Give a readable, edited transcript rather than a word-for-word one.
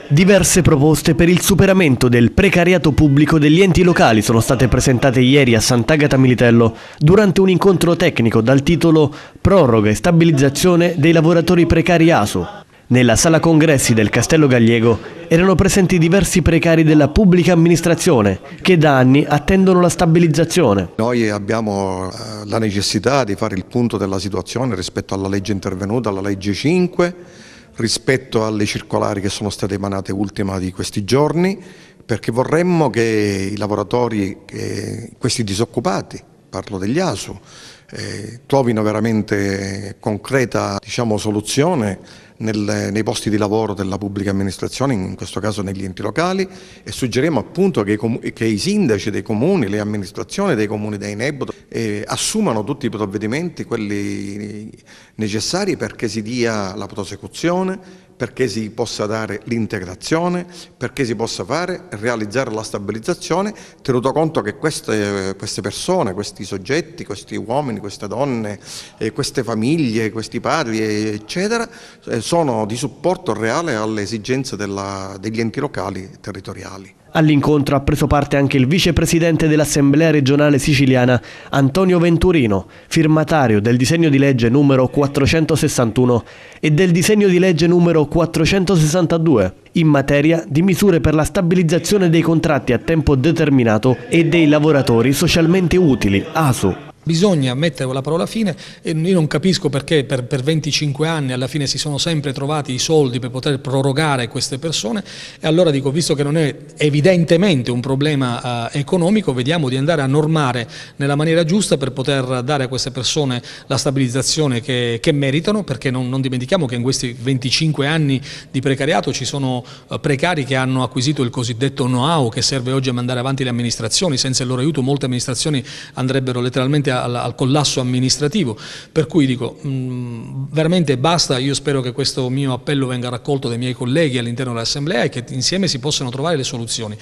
Diverse proposte per il superamento del precariato pubblico degli enti locali sono state presentate ieri a Sant'Agata Militello durante un incontro tecnico dal titolo Proroga e stabilizzazione dei lavoratori precari ASU. Nella sala congressi del Castello Gallego erano presenti diversi precari della pubblica amministrazione che da anni attendono la stabilizzazione. Noi abbiamo la necessità di fare il punto della situazione rispetto alla legge intervenuta, alla legge 5, rispetto alle circolari che sono state emanate ultima di questi giorni, perché vorremmo che i lavoratori, questi disoccupati, parlo degli ASU, trovino veramente concreta soluzione nei posti di lavoro della pubblica amministrazione, in questo caso negli enti locali, e suggeriamo appunto che i sindaci dei comuni, le amministrazioni dei comuni dei Nebrodi assumano tutti i provvedimenti, quelli necessari perché si dia la prosecuzione, perché si possa dare l'integrazione, perché si possa realizzare la stabilizzazione, tenuto conto che queste persone, questi soggetti, questi uomini, queste donne, queste famiglie, questi padri, eccetera, sono di supporto reale alle esigenze degli enti locali territoriali. All'incontro ha preso parte anche il vicepresidente dell'Assemblea regionale siciliana, Antonio Venturino, firmatario del disegno di legge numero 461 e del disegno di legge numero 462, in materia di misure per la stabilizzazione dei contratti a tempo determinato e dei lavoratori socialmente utili, ASU. Bisogna mettere la parola fine e io non capisco perché per 25 anni alla fine si sono sempre trovati i soldi per poter prorogare queste persone, e allora dico, visto che non è evidentemente un problema economico, vediamo di andare a normare nella maniera giusta per poter dare a queste persone la stabilizzazione che meritano, perché non dimentichiamo che in questi 25 anni di precariato ci sono precari che hanno acquisito il cosiddetto know-how che serve oggi a mandare avanti le amministrazioni. Senza il loro aiuto molte amministrazioni andrebbero letteralmente al collasso amministrativo, per cui dico veramente basta. Io spero che questo mio appello venga raccolto dai miei colleghi all'interno dell'Assemblea e che insieme si possano trovare le soluzioni.